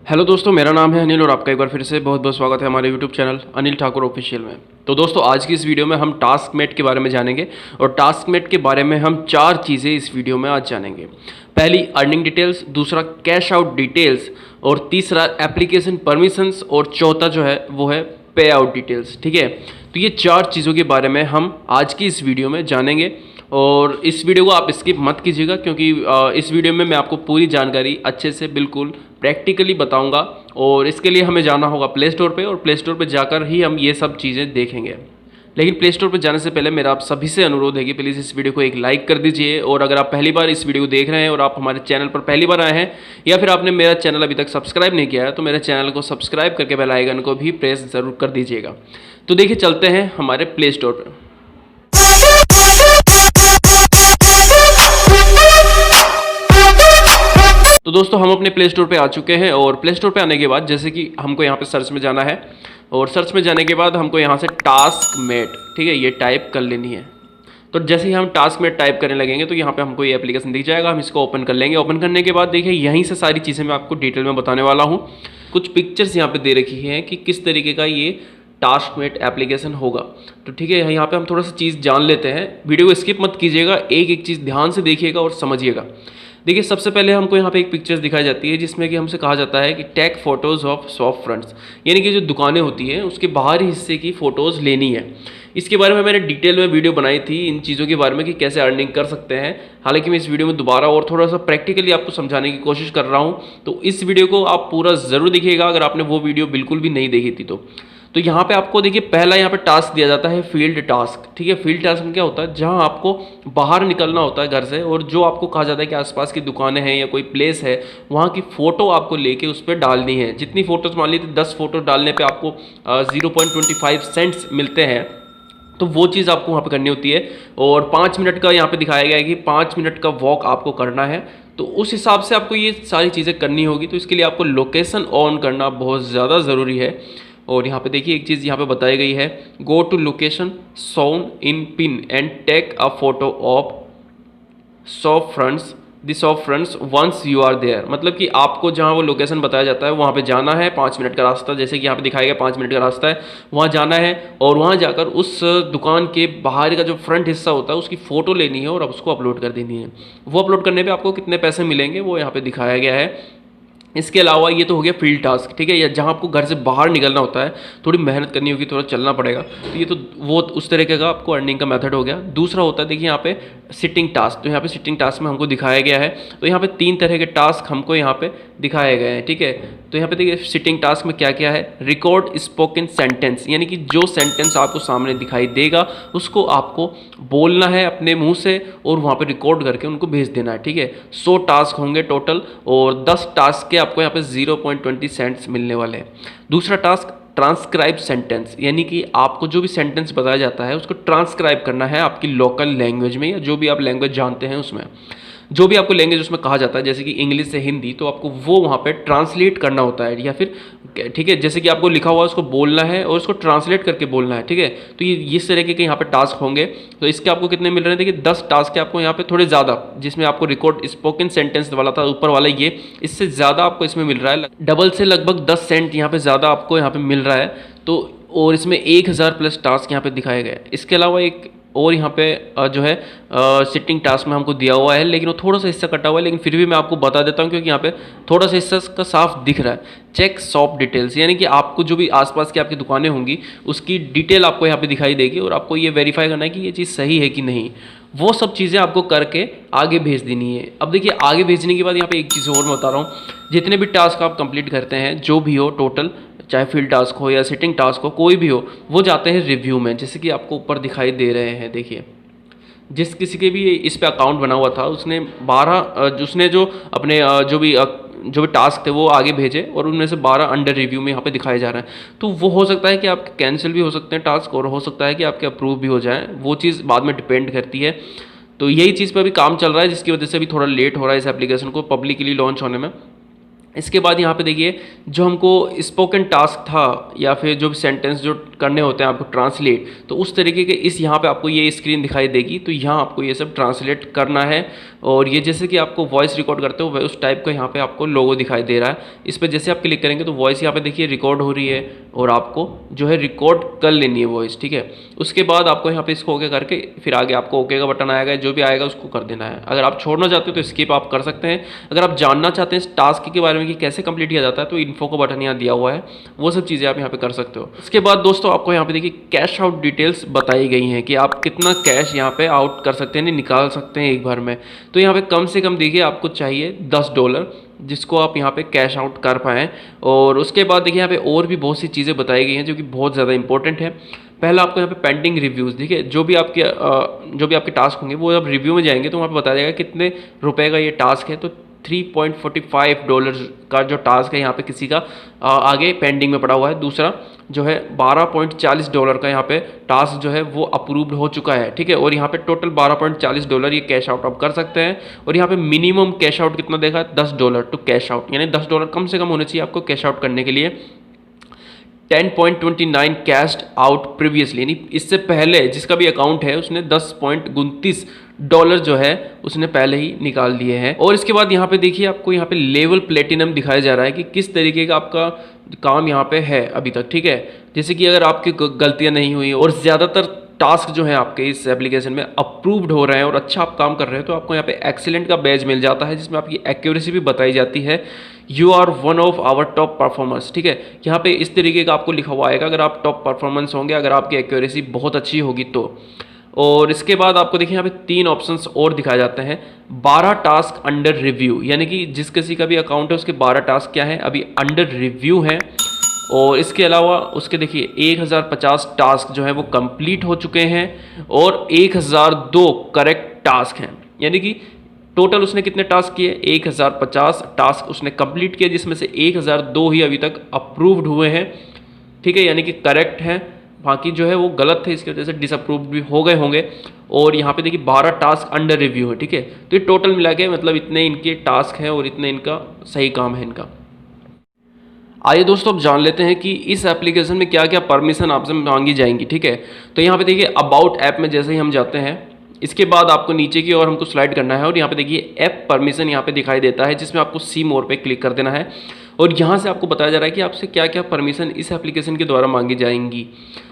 Hello दोस्तों, मेरा नाम है अनिल और आपका एक बार फिर से बहुत बहुत स्वागत है हमारे YouTube channel Anil Thakur official में। तो दोस्तों, आज की इस वीडियो में हम टास्कमेट के बारे में जानेंगे और टास्कमेट के बारे में हम 4 चीज़ें इस वीडियो में आज जानेंगे। पहली अर्निंग डिटेल्स, दूसरा कैश आउट डिटेल्स और तीसरा एप्लीकेशन परमिशंस और चौथा जो है वो है पे आउट डिटेल्स। ठीक है, तो ये 4 चीज़ों के बारे में हम आज की इस वीडियो में जानेंगे और इस वीडियो को आप स्किप मत कीजिएगा क्योंकि इस वीडियो में मैं आपको पूरी जानकारी अच्छे से बिल्कुल प्रैक्टिकली बताऊंगा और इसके लिए हमें जाना होगा प्ले स्टोर पे और प्ले स्टोर पे जाकर ही हम ये सब चीज़ें देखेंगे। लेकिन प्ले स्टोर पर जाने से पहले मेरा आप सभी से अनुरोध है कि प्लीज़ इस वीडियो को एक लाइक कर दीजिए और अगर आप पहली बार इस वीडियो को देख रहे हैं और आप हमारे चैनल पर पहली बार आए हैं या फिर आपने मेरा चैनल अभी तक सब्सक्राइब नहीं किया है तो मेरे चैनल को सब्सक्राइब करके बेल आइकन को भी प्रेस ज़रूर कर दीजिएगा। तो देखिए, चलते हैं हमारे प्ले स्टोर पर। तो दोस्तों, हम अपने प्ले स्टोर पे आ चुके हैं और प्ले स्टोर पे आने के बाद जैसे कि हमको यहाँ पे सर्च में जाना है और सर्च में जाने के बाद हमको यहाँ से टास्कमेट, ठीक है, ये टाइप कर लेनी है। तो जैसे ही हम टास्कमेट टाइप करने लगेंगे तो यहाँ पे हमको ये एप्लीकेशन दिख जाएगा। हम इसको ओपन कर लेंगे। ओपन करने के बाद देखिए, यहीं से सारी चीज़ें मैं आपको डिटेल में बताने वाला हूँ। कुछ पिक्चर्स यहाँ पे दे रखी हैं कि किस तरीके का ये टास्कमेट एप्लीकेशन होगा। तो ठीक है, यहाँ पे हम थोड़ा सा चीज़ जान लेते हैं। वीडियो को स्किप मत कीजिएगा, एक एक चीज़ ध्यान से देखिएगा और समझिएगा। देखिए, सबसे पहले हमको यहाँ पे एक पिक्चर्स दिखाई जाती है जिसमें कि हमसे कहा जाता है कि take photos of shop fronts, यानी कि जो दुकानें होती हैं उसके बाहरी हिस्से की फ़ोटोज़ लेनी है। इसके बारे में मैंने डिटेल में वीडियो बनाई थी इन चीज़ों के बारे में कि कैसे अर्निंग कर सकते हैं। हालांकि मैं इस वीडियो में दोबारा और थोड़ा सा प्रैक्टिकली आपको समझाने की कोशिश कर रहा हूँ, तो इस वीडियो को आप पूरा ज़रूर देखिएगा अगर आपने वो वीडियो बिल्कुल भी नहीं देखी थी तो यहाँ पे आपको देखिए, पहला यहाँ पे टास्क दिया जाता है फील्ड टास्क। ठीक है, फील्ड टास्क में क्या होता है, जहाँ आपको बाहर निकलना होता है घर से और जो आपको कहा जाता है कि आसपास की दुकानें हैं या कोई प्लेस है वहाँ की फ़ोटो आपको लेके उस पर डालनी है। जितनी फ़ोटोज़ मान लीजिए 10 फोटो डालने पर आपको 0.25 सेंट्स मिलते हैं, तो वो चीज़ आपको वहाँ पे करनी होती है। और 5 मिनट का यहाँ पे दिखाया गया है कि 5 मिनट का वॉक आपको करना है, तो उस हिसाब से आपको ये सारी चीज़ें करनी होगी। तो इसके लिए आपको लोकेशन ऑन करना बहुत ज़्यादा ज़रूरी है। और यहाँ पे देखिए, एक चीज़ यहाँ पे बताई गई है, go to location shown in pin and take a photo of shop fronts the shop fronts once you are there. मतलब कि आपको जहाँ वो लोकेशन बताया जाता है वहाँ पे जाना है। 5 मिनट का रास्ता, जैसे कि यहाँ पे दिखाया गया 5 मिनट का रास्ता है, वहाँ जाना है और वहाँ जाकर उस दुकान के बाहर का जो फ्रंट हिस्सा होता है उसकी फ़ोटो लेनी है और उसको अपलोड कर देनी है। वो अपलोड करने पर आपको कितने पैसे मिलेंगे वो यहाँ पर दिखाया गया है। इसके अलावा ये तो हो गया फील्ड टास्क, ठीक है, या जहाँ आपको घर से बाहर निकलना होता है, थोड़ी मेहनत करनी होगी, थोड़ा चलना पड़ेगा, तो ये तो वो उस तरीके का आपको अर्निंग का मेथड हो गया। दूसरा होता है, देखिए यहाँ पे सिटिंग टास्क। तो यहाँ पे सिटिंग टास्क में हमको दिखाया गया है, तो यहाँ पे 3 तरह के टास्क हमको यहाँ पे दिखाए गए हैं। ठीक है, तो यहाँ पे देखिए सिटिंग टास्क में क्या क्या है, रिकॉर्ड स्पोकन सेंटेंस, यानी कि जो सेंटेंस आपको सामने दिखाई देगा उसको आपको बोलना है अपने मुँह से और वहाँ पर रिकॉर्ड करके उनको भेज देना है। ठीक है, 100 टास्क होंगे टोटल और 10 टास्क के आपको यहाँ पे 0.20 सेंट्स मिलने वाले हैं। दूसरा टास्क ट्रांसक्राइब सेंटेंस, यानी कि आपको जो भी सेंटेंस बताया जाता है उसको ट्रांसक्राइब करना है आपकी लोकल लैंग्वेज में या जो भी आप लैंग्वेज जानते हैं उसमें। जो भी आपको लैंग्वेज उसमें कहा जाता है, जैसे कि इंग्लिश से हिंदी, तो आपको वो वहाँ पे ट्रांसलेट करना होता है या फिर ठीक है, जैसे कि आपको लिखा हुआ है उसको बोलना है और उसको ट्रांसलेट करके बोलना है। ठीक है, तो ये इस तरीके के यहाँ पे टास्क होंगे। तो इसके आपको कितने मिल रहे हैं, देखिए 10 टास्क के आपको यहाँ पे थोड़े ज़्यादा, जिसमें आपको रिकॉर्ड स्पोकन सेंटेंस वाला था ऊपर वाला, ये इससे ज़्यादा आपको इसमें मिल रहा है, डबल से लगभग 10 सेंट यहाँ पे ज़्यादा आपको यहाँ पे मिल रहा है। तो और इसमें 1000 प्लस टास्क यहाँ पे दिखाए गए। इसके अलावा एक और यहाँ पे जो है सिटिंग टास्क में हमको दिया हुआ है, लेकिन वो थोड़ा सा हिस्सा कटा हुआ है, लेकिन फिर भी मैं आपको बता देता हूँ क्योंकि यहाँ पे थोड़ा सा हिस्सा का साफ दिख रहा है। चेक शॉप डिटेल्स, यानी कि आपको जो भी आसपास की आपकी दुकानें होंगी उसकी डिटेल आपको यहाँ पे दिखाई देगी और आपको ये वेरीफाई करना है कि ये चीज़ सही है कि नहीं। वो सब चीज़ें आपको करके आगे भेज देनी है। अब देखिए, आगे भेजने के बाद यहाँ पे एक चीज़ और मैं बता रहा हूँ, जितने भी टास्क आप कंप्लीट करते हैं, जो भी हो टोटल, चाहे फील्ड टास्क हो या सिटिंग टास्क हो, कोई भी हो, वो जाते हैं रिव्यू में, जैसे कि आपको ऊपर दिखाई दे रहे हैं। देखिए, जिस किसी के भी इस पे अकाउंट बना हुआ था उसने 12 उसने जो अपने जो भी टास्क थे वो आगे भेजे और उनमें से 12 अंडर रिव्यू में यहाँ पे दिखाए जा रहे हैं। तो वो हो सकता है कि आपके कैंसिल भी हो सकते हैं टास्क और हो सकता है कि आपके अप्रूव भी हो जाएँ, वो चीज़ बाद में डिपेंड करती है। तो यही चीज़ पर अभी काम चल रहा है जिसकी वजह से अभी थोड़ा लेट हो रहा है इस एप्लीकेशन को पब्लिकली लॉन्च होने में। इसके बाद यहाँ पे देखिए जो हमको स्पोकन टास्क था या फिर जो भी सेंटेंस जो करने होते हैं आपको ट्रांसलेट, तो उस तरीके के इस यहाँ पे आपको ये स्क्रीन दिखाई देगी, तो यहाँ आपको ये सब ट्रांसलेट करना है। और ये जैसे कि आपको वॉइस रिकॉर्ड करते हो वह उस टाइप का यहाँ पे आपको लोगो दिखाई दे रहा है। इस पर जैसे आप क्लिक करेंगे तो वॉइस यहाँ पे देखिए रिकॉर्ड हो रही है और आपको जो है रिकॉर्ड कर लेनी है वॉइस, ठीक है। उसके बाद आपको यहाँ पे इसको ओके करके फिर आगे आपको ओके का बटन आएगा, जो भी आएगा उसको कर देना है। अगर आप छोड़ना चाहते हो तो स्किप आप कर सकते हैं। अगर आप जानना चाहते हैं इस टास्क के बारे में कि कैसे कंप्लीट किया जाता है तो इन्फो का बटन यहाँ दिया हुआ है, वो सब चीज़ें आप यहाँ पे कर सकते हो। इसके बाद दोस्तों आपको यहाँ पे देखिए कैश आउट डिटेल्स बताई गई हैं कि आप कितना कैश यहाँ पे आउट कर सकते हैं, निकाल सकते हैं एक बार में। तो यहाँ पे कम से कम देखिए आपको चाहिए $10 जिसको आप यहाँ पे कैश आउट कर पाएँ। और उसके बाद देखिए यहाँ पे और भी बहुत सी चीज़ें बताई गई हैं जो कि बहुत ज़्यादा इंपॉर्टेंट है। पहला आपको यहाँ पे पेंडिंग रिव्यूज़ देखिए, जो भी आपके टास्क होंगे वो आप रिव्यू में जाएंगे तो वहाँ पे बताया जाएगा कितने रुपए का ये टास्क है। तो $3.45 का जो टास्क है यहाँ पे किसी का आगे पेंडिंग में पड़ा हुआ है। दूसरा जो है $12.40 का यहाँ पे टास्क जो है वो अप्रूव्ड हो चुका है, ठीक है। और यहाँ पे टोटल $12.40 ये कैश आउट आप कर सकते हैं। और यहाँ पे मिनिमम कैश आउट कितना देखा है, $10 टू कैश आउट, यानी $10 कम से कम होने चाहिए आपको कैश आउट करने के लिए। 10.29 कैश्ड आउट प्रीवियसली, यानी इससे पहले जिसका भी अकाउंट है उसने $10.29 जो है उसने पहले ही निकाल दिए हैं। और इसके बाद यहाँ पे देखिए आपको यहाँ पे लेवल प्लेटिनम दिखाया जा रहा है कि किस तरीके का आपका काम यहाँ पे है अभी तक, ठीक है। जैसे कि अगर आपकी गलतियाँ नहीं हुई और ज़्यादातर टास्क जो है आपके इस एप्लीकेशन में अप्रूव्ड हो रहे हैं और अच्छा आप काम कर रहे हो तो आपको यहाँ पे एक्सीलेंट का बैज मिल जाता है जिसमें आपकी एक्यूरेसी भी बताई जाती है। You are one of our top performers, ठीक है। यहाँ पे इस तरीके का आपको लिखा हुआ आएगा अगर आप टॉप परफॉर्मेंस होंगे, अगर आपकी एक्यूरेसी बहुत अच्छी होगी तो। और इसके बाद आपको देखिए यहाँ पे 3 ऑप्शंस और दिखाए जाते हैं। 12 टास्क अंडर रिव्यू, यानी कि जिस किसी का भी अकाउंट है उसके 12 टास्क क्या है अभी अंडर रिव्यू हैं। और इसके अलावा उसके देखिए 1050 टास्क जो है वो कंप्लीट हो चुके हैं और 1002 करेक्ट टास्क हैं, यानी कि टोटल उसने कितने टास्क किए, 1050 टास्क उसने कंप्लीट किए जिसमें से 1002 ही अभी तक अप्रूव्ड हुए हैं, ठीक है, यानी कि करेक्ट हैं। बाकी जो है वो गलत थे, इसकी वजह से डिसअप्रूव्ड भी हो गए होंगे। और यहाँ पे देखिए 12 टास्क अंडर रिव्यू है, ठीक है। तो ये टोटल मिला के मतलब इतने इनके टास्क हैं और इतने इनका सही काम है इनका। आइए दोस्तों अब जान लेते हैं कि इस एप्लीकेशन में क्या क्या परमिशन आपसे मांगी जाएंगी, ठीक है। तो यहाँ पे देखिए अबाउट ऐप में जैसे ही हम जाते हैं इसके बाद आपको नीचे की ओर हमको स्लाइड करना है और यहाँ पे देखिए ऐप परमिशन यहाँ पे दिखाई देता है जिसमें आपको सी मोर पे क्लिक कर देना है। और यहाँ से आपको बताया जा रहा है कि आपसे क्या क्या परमिशन इस एप्लीकेशन के द्वारा मांगी जाएंगी।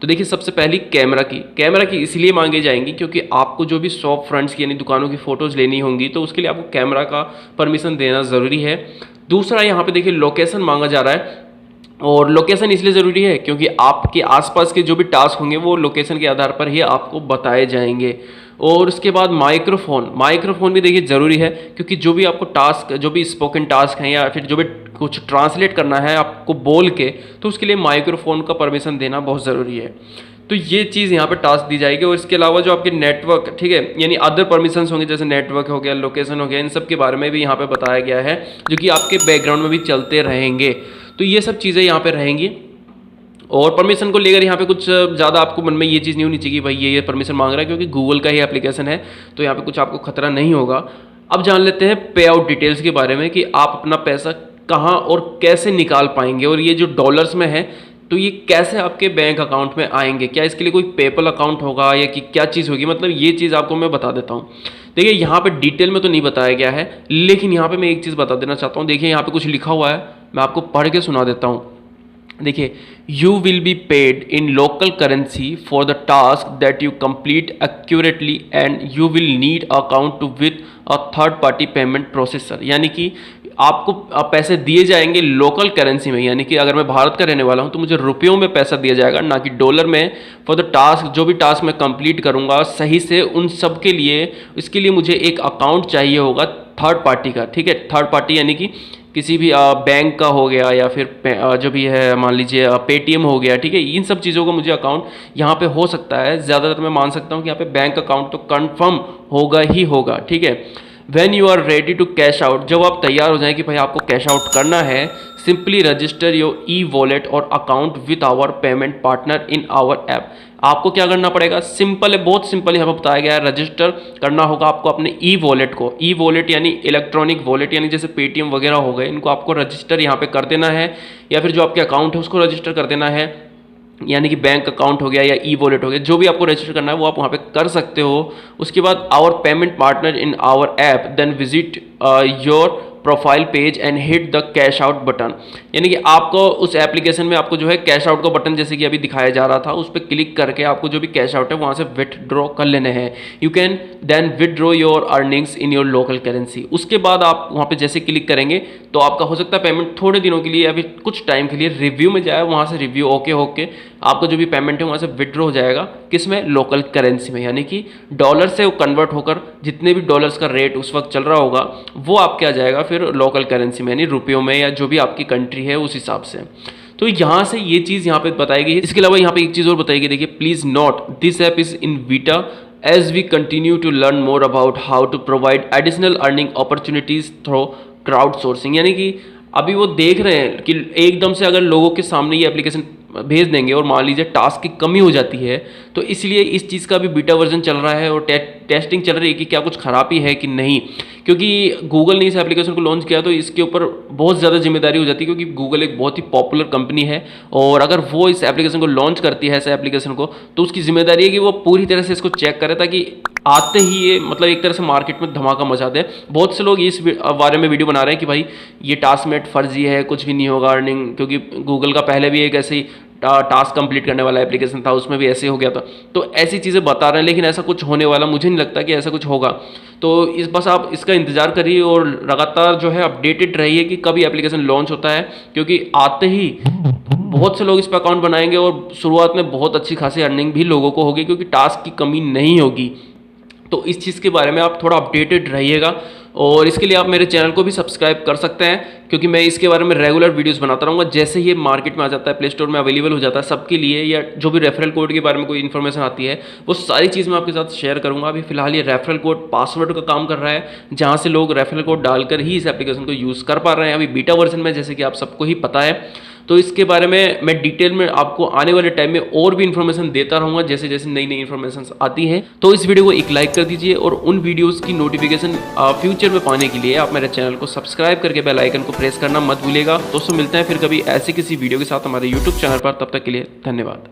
तो देखिए सबसे पहली कैमरा की इसलिए मांगी जाएंगी क्योंकि आपको जो भी शॉप फ्रंट्स की यानी दुकानों की फ़ोटोज़ लेनी होंगी तो उसके लिए आपको कैमरा का परमिशन देना ज़रूरी है। दूसरा यहाँ पे देखिए लोकेशन मांगा जा रहा है और लोकेशन इसलिए ज़रूरी है क्योंकि आपके आसपास के जो भी टास्क होंगे वो लोकेशन के आधार पर ही आपको बताए जाएंगे। और उसके बाद माइक्रोफोन भी देखिए ज़रूरी है क्योंकि जो भी आपको टास्क, जो भी स्पोकन टास्क हैं या फिर जो भी कुछ ट्रांसलेट करना है आपको बोल के, तो उसके लिए माइक्रोफोन का परमिशन देना बहुत ज़रूरी है। तो ये चीज़ यहाँ पे टास्क दी जाएगी। और इसके अलावा जो आपके नेटवर्क, ठीक है, यानी अदर परमिशंस होंगे जैसे नेटवर्क हो गया, लोकेशन हो गया, इन सब के बारे में भी यहाँ पे बताया गया है जो कि आपके बैकग्राउंड में भी चलते रहेंगे। तो ये सब चीज़ें यहाँ पे रहेंगी। और परमिशन को लेकर यहाँ पे कुछ ज़्यादा आपको मन में ये चीज़ नहीं होनी चाहिए कि भाई ये परमिशन मांग रहा है, क्योंकि गूगल का ही एप्लीकेशन है तो यहाँ पे कुछ आपको खतरा नहीं होगा। अब जान लेते हैं पे आउट डिटेल्स के बारे में कि आप अपना पैसा कहाँ और कैसे निकाल पाएंगे। और ये जो डॉलर्स में है तो ये कैसे आपके बैंक अकाउंट में आएंगे, क्या इसके लिए कोई पेपल अकाउंट होगा या कि क्या चीज़ होगी, मतलब ये चीज़ आपको मैं बता देता हूँ। देखिए यहाँ पे डिटेल में तो नहीं बताया गया है, लेकिन यहाँ पे मैं एक चीज़ बता देना चाहता हूँ। देखिए यहाँ पे कुछ लिखा हुआ है, मैं आपको पढ़ के सुना देता हूँ। देखिए, you will be paid in local currency for the task that you complete accurately and you will need account to with a third party payment processor, यानी कि आपको पैसे दिए जाएंगे लोकल करेंसी में, यानी कि अगर मैं भारत का रहने वाला हूं तो मुझे रुपयों में पैसा दिया जाएगा, ना कि डॉलर में। फॉर द टास्क, जो भी टास्क मैं कंप्लीट करूंगा सही से उन सब के लिए, इसके लिए मुझे एक अकाउंट चाहिए होगा थर्ड पार्टी का, ठीक है। थर्ड पार्टी यानी कि किसी भी बैंक का हो गया या फिर जो भी है मान लीजिए पेटीएम हो गया, ठीक है। इन सब चीज़ों का मुझे अकाउंट यहाँ पे हो सकता है। ज़्यादातर मैं मान सकता हूँ कि यहाँ पे बैंक अकाउंट तो कंफर्म होगा ही होगा, ठीक है। When you are ready to cash out, जब आप तैयार हो जाएं कि भाई आपको कैश आउट करना है, simply register your e wallet और account with our payment partner in our app. आपको क्या करना पड़ेगा, सिंपल है, बहुत सिंपल यहाँ पर बताया गया है। रजिस्टर करना होगा आपको अपने ई वॉलेट को। ई वॉलेट यानी इलेक्ट्रॉनिक वॉलेट, यानी जैसे पेटीएम वगैरह हो गए, इनको आपको रजिस्टर यहाँ पे कर देना है, या फिर जो आपके अकाउंट है उसको रजिस्टर कर देना है, यानी कि बैंक अकाउंट हो गया या ई वॉलेट हो गया, जो भी आपको रजिस्टर करना है वो आप वहाँ पे कर सकते हो। उसके बाद our payment partner in our app, then visit your profile page and hit the cash out button, यानी कि आपको उस एप्लीकेशन में आपको जो है कैश आउट का बटन जैसे कि अभी दिखाया जा रहा था उस पर क्लिक करके आपको जो भी कैश आउट है वहाँ से विथड्रॉ कर लेने हैं। You can then withdraw your earnings in your local currency. उसके बाद आप वहाँ पे जैसे क्लिक करेंगे तो आपका हो सकता है पेमेंट थोड़े दिनों के लिए या फिर कुछ टाइम के लिए रिव्यू में जाए, वहाँ से रिव्यू ओके होके आपका जो भी पेमेंट है वहाँ से विथड्रॉ हो जाएगा। किस में? लोकल करेंसी में, यानी कि डॉलर से वो कन्वर्ट होकर जितने भी डॉलर्स का रेट उस वक्त चल रहा होगा वो आपके आ जाएगा फिर लोकल करेंसी में, यानी रुपयों में या जो भी आपकी कंट्री है उस हिसाब से। तो यहाँ से ये चीज़ यहाँ पे बताई गई है। इसके अलावा यहाँ पे एक चीज़ और बताई गई, देखिए, please note this app is in beta as we continue to learn more about how to provide additional earning opportunities through crowdsourcing, यानी कि अभी वो देख रहे हैं कि एकदम से अगर लोगों के सामने ये एप्लीकेशन भेज देंगे और मान लीजिए टास्क की कमी हो जाती है, तो इसलिए इस चीज़ का भी बीटा वर्जन चल रहा है और टेस्टिंग चल रही है कि क्या कुछ खराबी है कि नहीं। क्योंकि गूगल ने इस एप्लीकेशन को लॉन्च किया तो इसके ऊपर बहुत ज़्यादा जिम्मेदारी हो जाती है, क्योंकि गूगल एक बहुत ही पॉपुलर कंपनी है और अगर वो इस एप्लीकेशन को लॉन्च करती है, ऐसे एप्लीकेशन को, तो उसकी जिम्मेदारी है कि वो पूरी तरह से इसको चेक करे ताकि आते ही ये मतलब एक तरह से मार्केट में धमाका मचा दे। बहुत से लोग इस बारे में वीडियो बना रहे हैं कि भाई ये टास्कमेट फर्जी है, कुछ भी नहीं होगा अर्निंग, क्योंकि गूगल का पहले भी एक ऐसे ही टास्क कंप्लीट करने वाला एप्लीकेशन था, उसमें भी ऐसे हो गया था। तो ऐसी चीज़ें बता रहे हैं, लेकिन ऐसा कुछ होने वाला मुझे नहीं लगता कि ऐसा कुछ होगा। तो बस आप इसका इंतज़ार करिए और लगातार जो है अपडेटेड रहिए कि कभी एप्लीकेशन लॉन्च होता है, क्योंकि आते ही बहुत से लोग इस पर अकाउंट बनाएंगे और शुरुआत में बहुत अच्छी खासी अर्निंग भी लोगों को होगी, क्योंकि टास्क की कमी नहीं होगी। तो इस चीज़ के बारे में आप थोड़ा अपडेटेड रहिएगा और इसके लिए आप मेरे चैनल को भी सब्सक्राइब कर सकते हैं, क्योंकि मैं इसके बारे में रेगुलर वीडियोस बनाता रहूँगा। जैसे ही ये मार्केट में आ जाता है, प्ले स्टोर में अवेलेबल हो जाता है सबके लिए, या जो भी रेफरल कोड के बारे में कोई इन्फॉर्मेशन आती है वो सारी चीज़ मैं आपके साथ शेयर करूँगा। अभी फिलहाल ये रेफरल कोड पासवर्ड का काम कर रहा है, जहाँ से लोग रेफरल कोड डालकर ही इस एप्लीकेशन को यूज़ कर पा रहे हैं। अभी बीटा वर्जन में, जैसे कि आप सबको ही पता है। तो इसके बारे में मैं डिटेल में आपको आने वाले टाइम में और भी इन्फॉर्मेशन देता रहूँगा जैसे जैसे नई नई इन्फॉर्मेशन आती हैं। तो इस वीडियो को एक लाइक कर दीजिए और उन वीडियोस की नोटिफिकेशन फ्यूचर में पाने के लिए आप मेरे चैनल को सब्सक्राइब करके बेल आइकन को प्रेस करना मत भूलिएगा। दोस्तों, मिलते हैं फिर कभी ऐसे किसी वीडियो के साथ हमारे यूट्यूब चैनल पर। तब तक के लिए धन्यवाद।